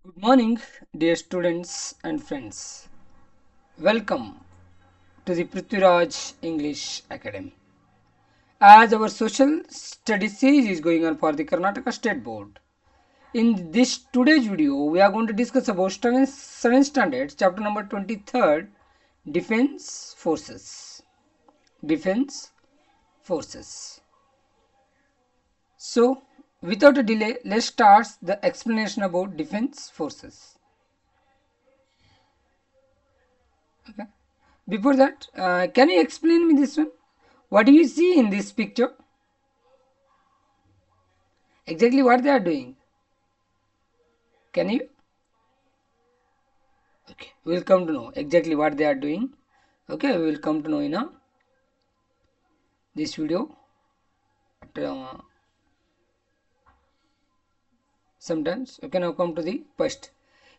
Good morning, dear students and friends. Welcome to the Prithviraj English Academy. As our social studies series is going on for the Karnataka State Board, in this today's video, we are going to discuss about 7th standard, chapter number 23rd, Defense Forces. Defense Forces. So, without a delay, let's start the explanation about Defense Forces. Okay. Before that, can you explain me this one? What do you see in this picture? Exactly what they are doing? Can you? Okay, we will come to know exactly what they are doing. Okay, we will come to know in this video. Sometimes. Okay, now come to the first.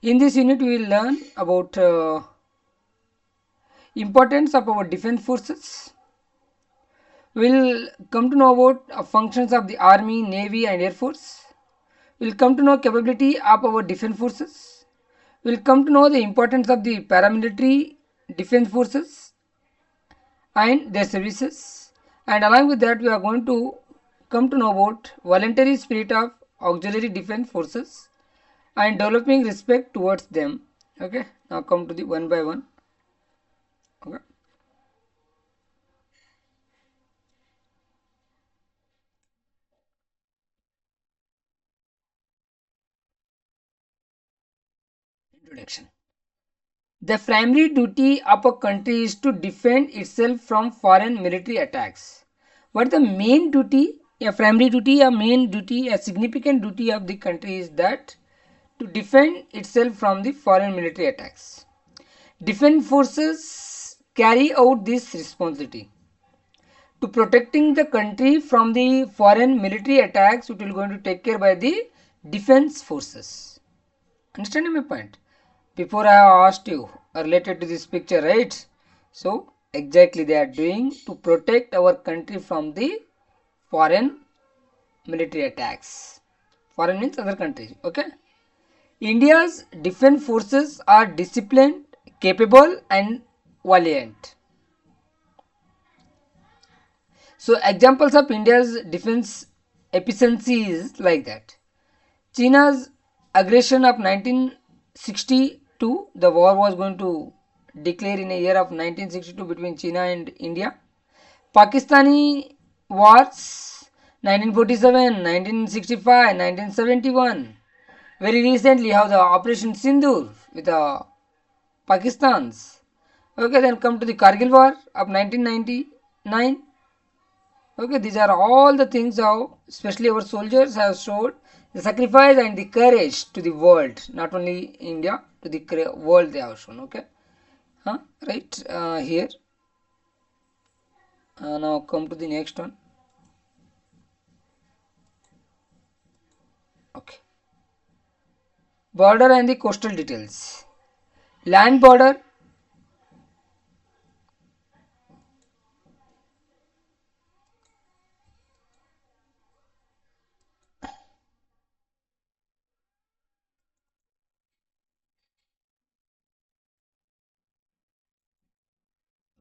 In this unit, we will learn about importance of our defense forces. We will come to know about functions of the army, navy, and air force. We will come to know capability of our defense forces. We will come to know the importance of the paramilitary defense forces and their services, and along with that we are going to come to know about voluntary spirit of auxiliary defense forces and developing respect towards them. Okay, now come to the one by one. Okay. Introduction. The primary duty of a country is to defend itself from foreign military attacks. What the main duty, a primary duty, a main duty, a significant duty of the country is that to defend itself from the foreign military attacks. Defense forces carry out this responsibility to protecting the country from the foreign military attacks, which will going to take care by the defense forces. Understanding my point? Before I have asked you related to this picture, right? So exactly they are doing to protect our country from the foreign military attacks. Foreign means other countries. Okay. India's defense forces are disciplined, capable, and valiant. So examples of India's defense efficiency is like that. China's aggression of 1962, the war was going to declare in a year of 1962 between China and India. Pakistani wars 1947, 1965, 1971. Very recently, how the Operation Sindoor with the Pakistan's. Okay, then come to the Kargil War of 1999. Okay, these are all the things how especially our soldiers have showed the sacrifice and the courage to the world, not only India, to the world they have shown. Okay, right here. Now come to the next one. Okay, border and the coastal details. Land border.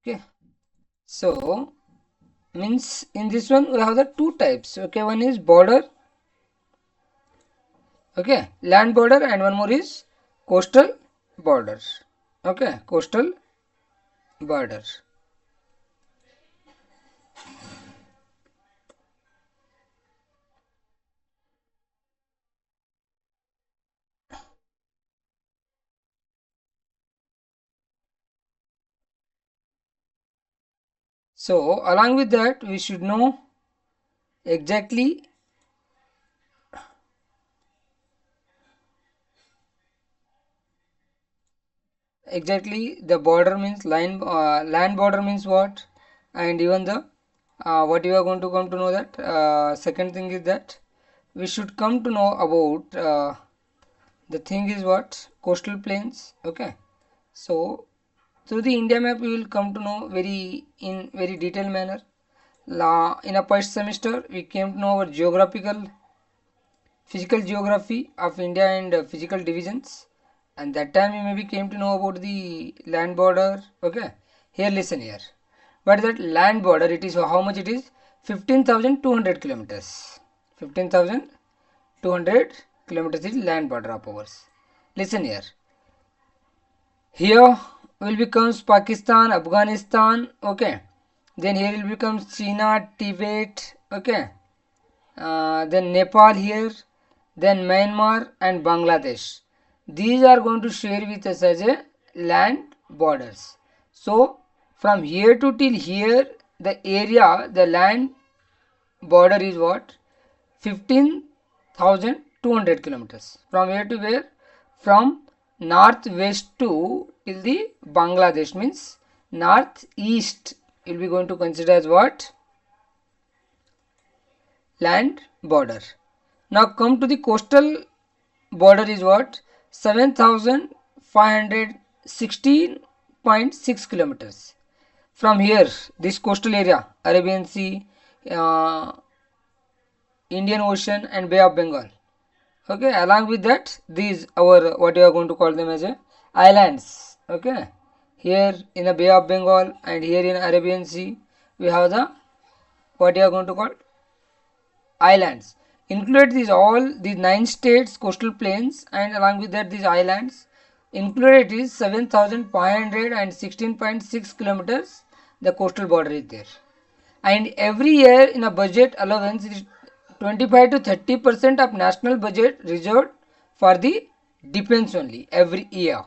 Okay, so means in this one we have the two types. Okay, one is border. Okay, land border, and one more is coastal border. Okay, coastal border. So along with that we should know exactly the border means land border means what, and even the what you are going to come to know that second thing is that we should come to know about the thing is what coastal plains. Okay, so through the India map we will come to know in very detailed manner. In a first semester we came to know our geographical physical geography of India and physical divisions, and that time you maybe came to know about the land border. Okay, here listen here. What is that land border? It is how much it is? 15,200 kilometers. 15,200 kilometers is land border of ours. Listen here. Here will becomes Pakistan, Afghanistan. Okay. Then here will becomes China, Tibet. Okay. Then Nepal here, then Myanmar and Bangladesh. These are going to share with us as a land borders. So from here to till here, the area, the land border is what? 15,200 kilometers. From here to where? From northwest to till the Bangladesh, means northeast will be going to consider as what? Land border. Now come to the coastal border is what? 7,516.6 kilometers. From here, this coastal area, Arabian Sea, Indian Ocean and Bay of Bengal. Okay, along with that, these our what you are going to call them as a islands. Okay, here in the Bay of Bengal and here in Arabian Sea, we have the what you are going to call islands. Include these all these 9 states coastal plains, and along with that these islands included is 7,516.6 kilometers. The coastal border is there, and every year in a budget allowance it is 25 to 30% of national budget reserved for the defense only every year.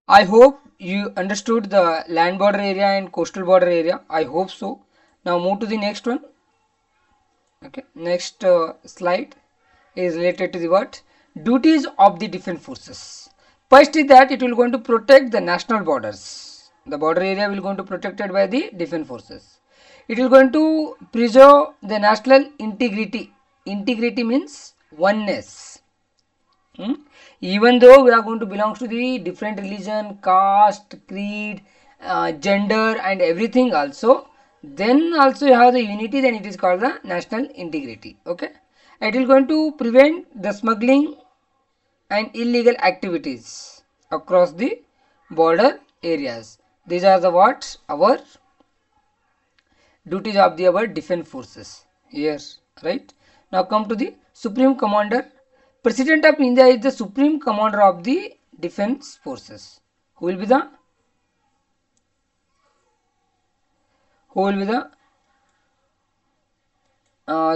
I hope you understood the land border area and coastal border area. I hope so. Now move to the next one. Okay, next slide is related to the what? Duties of the defense forces. First is that it will going to protect the national borders. The border area will going to protected by the defense forces. It will going to preserve the national integrity. Integrity means oneness. Even though we are going to belong to the different religion, caste, creed, gender and everything also, then also you have the unity, then it is called the national integrity. Okay, it will going to prevent the smuggling and illegal activities across the border areas. These are the what? Our duties of the our defense forces here, right? Now come to the Supreme Commander. President of India is the Supreme Commander of the defense forces. Who will be the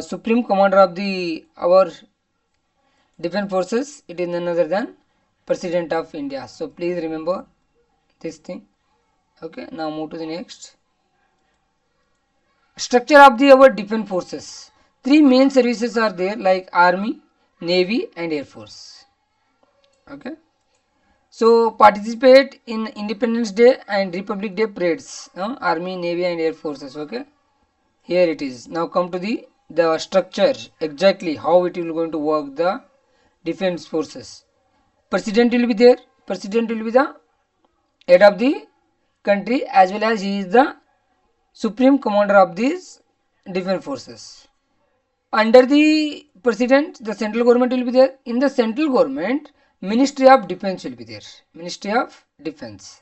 Supreme Commander of the our defense forces? It is none other than President of India. So please remember this thing. Okay, now move to the next. Structure of the our defense forces. 3 main services are there, like Army, Navy and Air Force. Okay, so participate in Independence Day and Republic Day parades. Army, Navy and Air Forces. Okay, here it is. Now come to the structure, exactly how it will going to work the defense forces. President will be there. President will be the head of the country, as well as he is the Supreme Commander of these defense forces. Under the president, the central government will be there. In the central government, Ministry of Defense will be there. Ministry of Defense.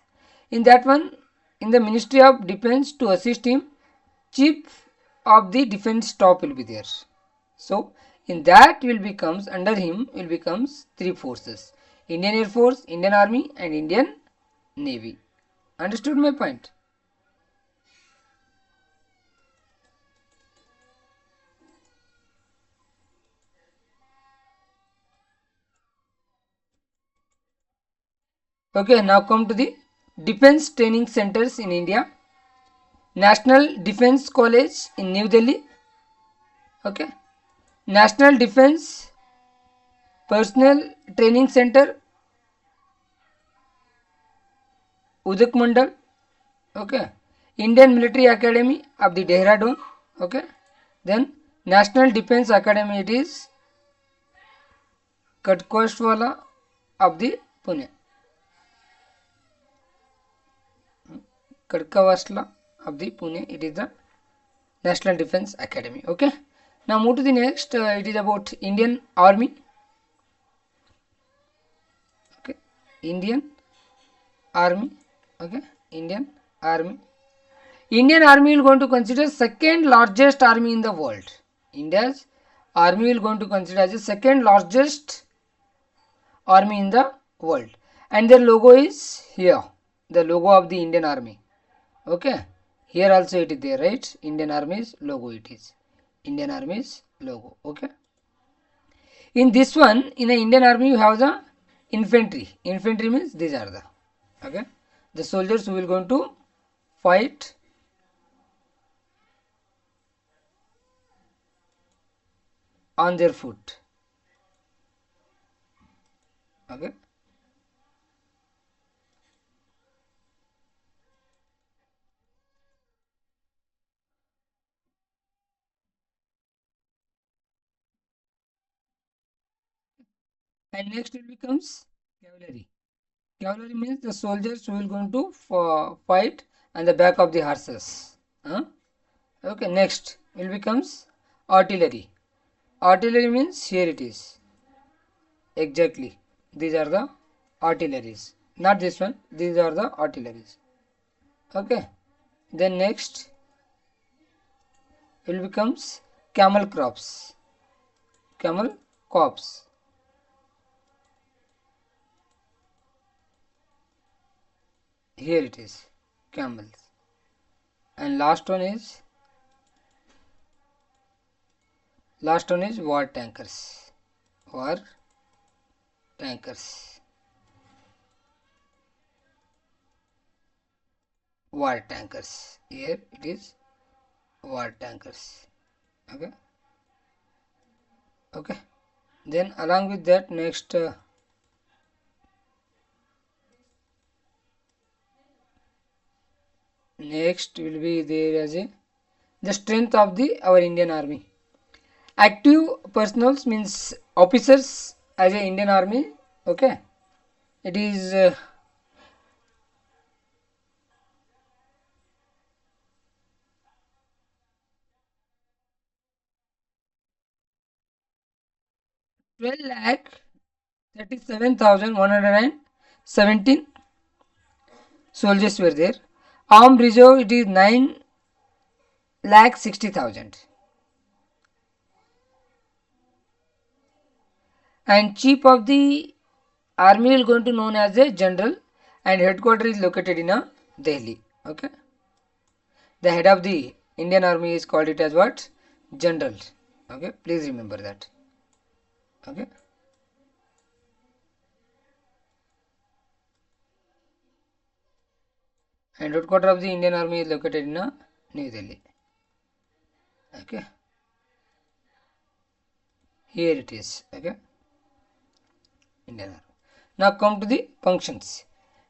In that one, in the Ministry of Defense, to assist him, Chief of the Defense Staff will be there. So in that will becomes, under him will becomes 3 forces: Indian Air Force, Indian Army and Indian Navy. Understood my point? Okay, now come to the defense training centers in India. National Defense College in New Delhi. Okay, National Defense Personnel Training Center, Udak Mandal. Okay, Indian Military Academy of the Dehradun. Okay, then National Defense Academy, it is Katkoswala of the Pune. Kadkawasla of the Pune, it is the National Defense Academy. Okay, Now move to the next. It is about Indian Army. Okay, Indian Army. Okay, Indian Army. Indian Army will going to consider second largest army in the world. India's army will going to consider as the second largest army in the world, and their logo is here. The logo of the Indian Army. Okay, here also it is there, right? Indian Army's logo it is. Indian Army's logo. Okay. In this one, in the Indian Army, you have the infantry. Infantry means these are the okay the soldiers who will going to fight on their foot. Okay. And next it becomes cavalry. Cavalry means the soldiers who will going to fight on the back of the horses. Huh? Okay. Next it becomes artillery. Artillery means here it is. Exactly. These are the artilleries. Not this one. These are the artilleries. Okay. Then next it becomes camel crops. Camel corps. Here it is. Camels. And last one is war tankers. War tankers. War tankers. Here it is war tankers. Okay. Okay. Then along with that next next will be there as a the strength of the our Indian Army. Active personnel means officers as a Indian Army. Okay. It is 12 lakh 37,117 soldiers were there. Armed reserve it is 9 lakh 60,000. And chief of the army will going to known as a general, and headquarters is located in Delhi. Okay. The head of the Indian Army is called it as what? General. Okay. Please remember that. Okay. And headquarters of the Indian Army is located in New Delhi. Okay. Here it is. Okay. Indian Army. Now come to the functions.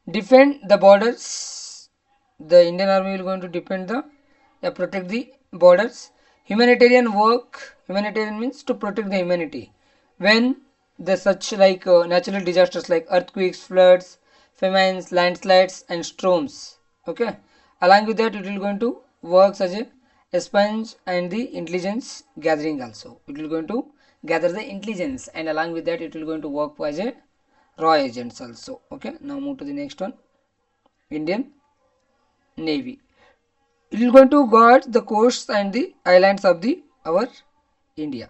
Defend the borders. The Indian Army will going to defend the protect the borders. Humanitarian work. Humanitarian means to protect the humanity when the such like natural disasters like earthquakes, floods, famines, landslides, and storms. Okay. Along with that, it will going to work as a sponge and the intelligence gathering also. It will going to gather the intelligence, and along with that, it will going to work as a raw agents also. Okay. Now move to the next one. Indian Navy. It is going to guard the coasts and the islands of the our India.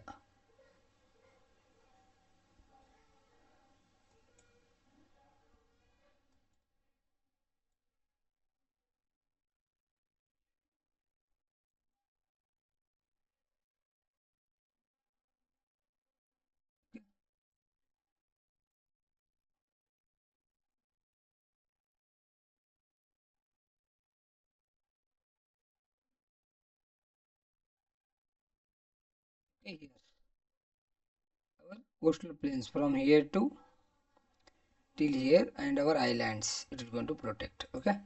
Okay, here our coastal plains from here to till here and our islands it is going to protect. Okay.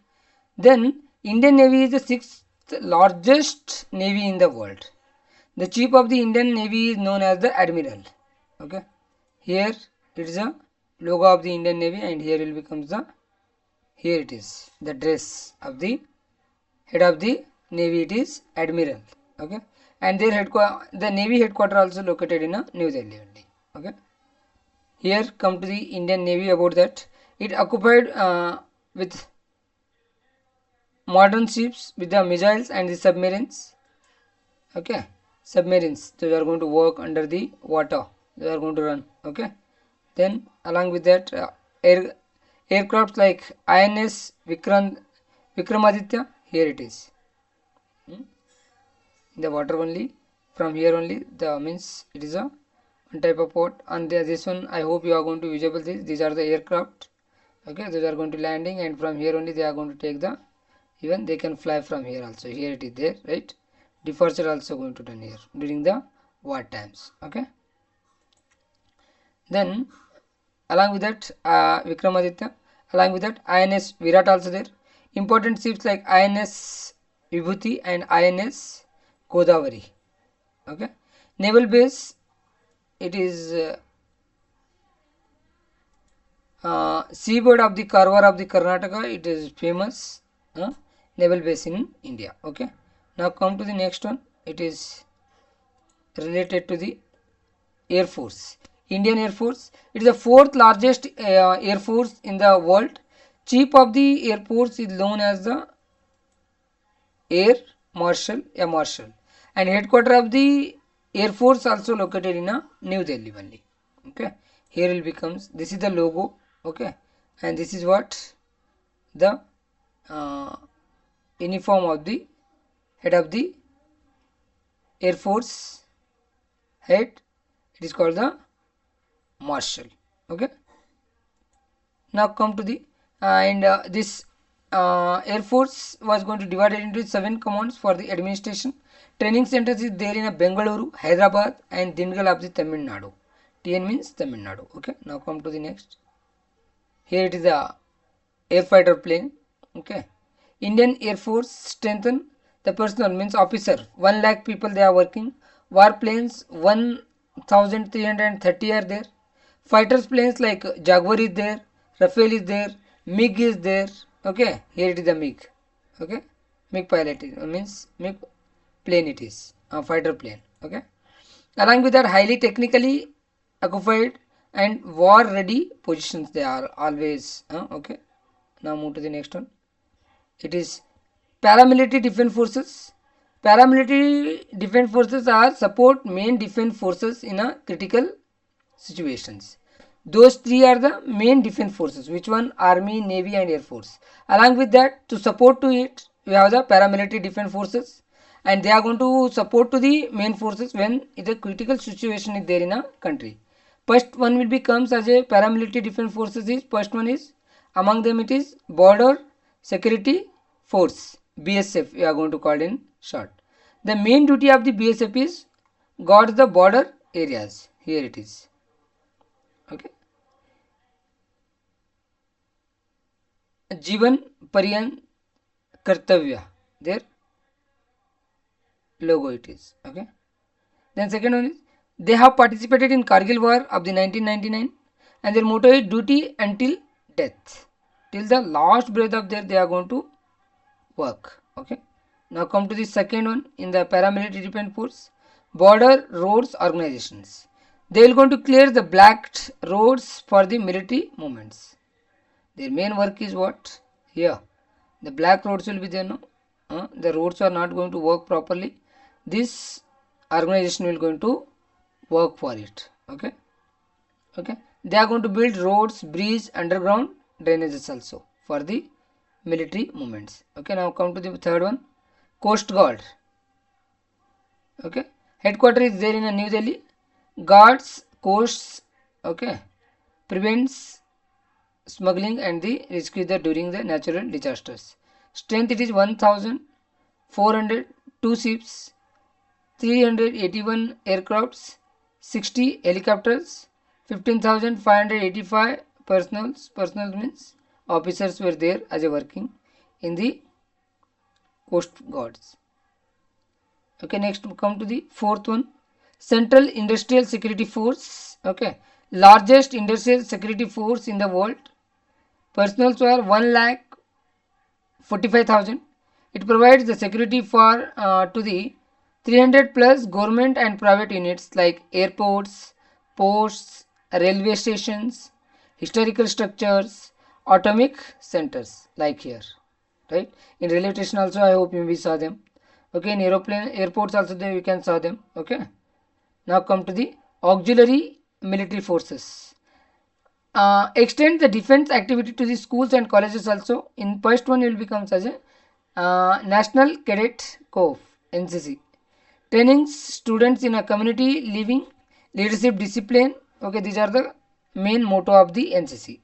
Then Indian Navy is the sixth largest navy in the world. The chief of the Indian Navy is known as the Admiral. Okay. Here it is a logo of the Indian Navy, and here it becomes the here it is the dress of the head of the Navy. It is Admiral. Okay. and their the Navy headquarters also located in New Delhi only. Okay. Here come to the Indian Navy about that. It occupied with modern ships with the missiles and the submarines. Okay, submarines. They are going to work under the water. They are going to run. Okay. Then along with that, aircraft like INS Vikramaditya. Here it is. In the water only. From here only, the means it is a one type of port. And this one, I hope you are going to visible this. These are the aircraft. Okay, those are going to landing, and from here only they are going to take the, even they can fly from here also. Here it is there, right? Departure also going to done here during the war times. Okay. Then along with that, Vikramaditya, along with that, INS Virat also there. Important ships like INS Vibhuti and INS Godavari. Okay. Naval base, it is seaboard of the Karwar of the Karnataka. It is famous naval base in India. Okay. Now come to the next one. It is related to the Air Force. Indian Air Force. It is the fourth largest Air Force in the world. Chief of the Air Force is known as the Air Marshal, a Marshal, and headquarters of the Air Force also located in New Delhi only. Okay. Here it becomes, this is the logo. Okay, and this is what the uniform of the head of the Air Force head. It is called the Marshal. Okay. Now come to the this Air Force was going to divide it into 7 commands for the administration. Training centers is there in Bengaluru, Hyderabad, and Dingal of the Tamil Nadu. TN means Tamil Nadu. Okay. Now come to the next. Here it is the air fighter plane. Okay. Indian Air Force strengthen the personnel means officer. 1 lakh people they are working. War planes 1,330 are there. Fighters planes like Jaguar is there. Rafale is there. MiG is there. Okay. Here it is the MiG. Okay. MiG pilot means MiG plane it is. Fighter plane. Okay. Along with that, highly technically occupied and war ready positions they are always. Okay. Now move to the next one. It is paramilitary defense forces. Paramilitary defense forces are support main defense forces in a critical situations. Those 3 are the main defense forces. Which one? Army, Navy and Air Force. Along with that, to support to it, we have the paramilitary defense forces, and they are going to support to the main forces when the critical situation is there in a country. First one will becomes as a paramilitary defense forces is, first one is, among them it is Border Security Force, BSF we are going to call it in short. The main duty of the BSF is guard the border areas. Here it is. Okay. Jivan Pariyan Kartavya, their logo it is. Okay. Then second one is, they have participated in Kargil war of the 1999, and their motto is duty until death. Till the last breath of their they are going to work. Okay. Now come to the second one in the paramilitary defense force, border roads organizations. They will going to clear the blocked roads for the military movements. Their main work is what? Here. The black roads will be there. No? The roads are not going to work properly. This organization will going to work for it. Okay. Okay. They are going to build roads, bridge, underground drainages also for the military movements. Okay. Now come to the third one. Coast Guard. Okay. Headquarters is there in New Delhi. Guards coasts. Okay. Prevents smuggling and the rescue during the natural disasters. Strength it is 1,402 ships, 381 aircrafts, 60 helicopters, 15,585 personnel means officers were there as a working in the Coast Guards. Okay, next come to the fourth one, Central Industrial Security Force. Okay, largest industrial security force in the world. Personnel were 1,45,000. It provides the security for to the 300 plus government and private units like airports, ports, railway stations, historical structures, atomic centers like here, right? In railway station also I hope we saw them. Okay, in airports also there we can saw them. Okay. Now come to the auxiliary military forces. Extend the defense activity to the schools and colleges also. In first one, you will become as a National Cadet Corps (NCC), training students in a community living, leadership, discipline. Okay, these are the main motto of the NCC.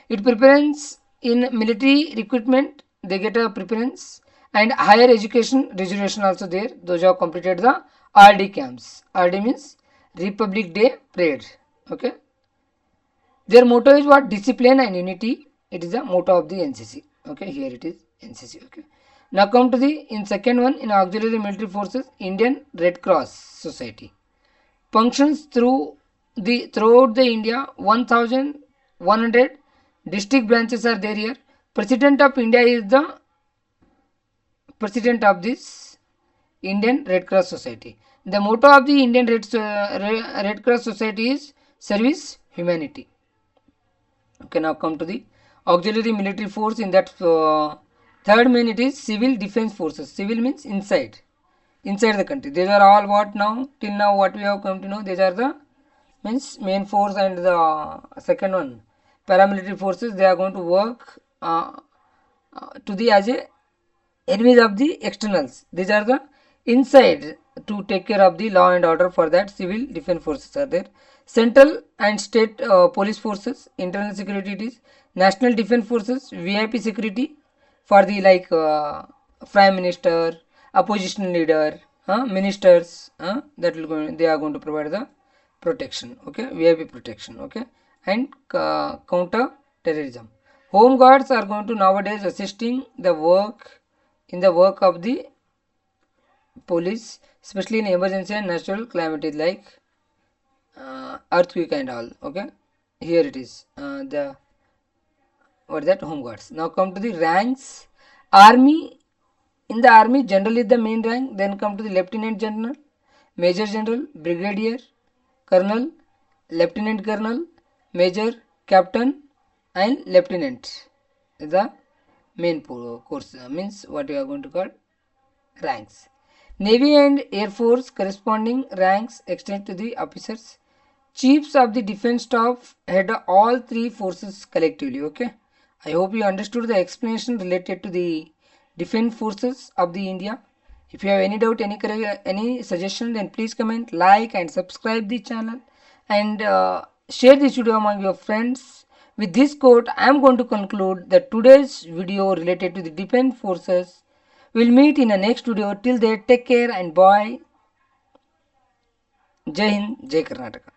It prepares in military recruitment. They get a preference and higher education reservation also there. Those who have completed the RD camps. RD means Republic Day Parade. Okay. Their motto is what? Discipline and unity. It is the motto of the NCC. Okay, here it is NCC. Okay. Now come to the in second one in auxiliary military forces, Indian Red Cross Society. Functions throughout the India. 1,100 district branches are there here. President of India is the president of this Indian Red Cross Society. The motto of the Indian Red Cross Society is service humanity. Okay, now come to the auxiliary military force. In that third main it is civil defense forces. Civil means inside the country. These are all what now till now what we have come to know. These are the means main force and the second one paramilitary forces. They are going to work to the as a enemies of the externals. These are the inside to take care of the law and order. For that civil defense forces are there. Central and state police forces, internal security it is, national defense forces, VIP security for the like prime minister, opposition leader, ministers, that will go, they are going to provide the protection. Okay, VIP protection. Okay, and counter terrorism. Home guards are going to nowadays assisting the work in the work of the police, especially in emergency and natural calamities like earthquake and all. Okay, here it is the what is that home guards. Now come to the ranks. Army, in the army general is the main rank. Then come to the lieutenant general, major general, brigadier, colonel, lieutenant colonel, major, captain, and lieutenant is the main course. Means what you are going to call ranks. Navy and Air Force corresponding ranks extend to the officers. Chiefs of the defense staff head all three forces collectively. Okay, I hope you understood the explanation related to the defense forces of the India. If you have any doubt, any suggestion, then please comment, like, and subscribe the channel, and share this video among your friends. With this quote, I am going to conclude that today's video related to the defense forces. We'll meet in the next video. Till then, take care and bye. Jai Hind, Jai Karnataka.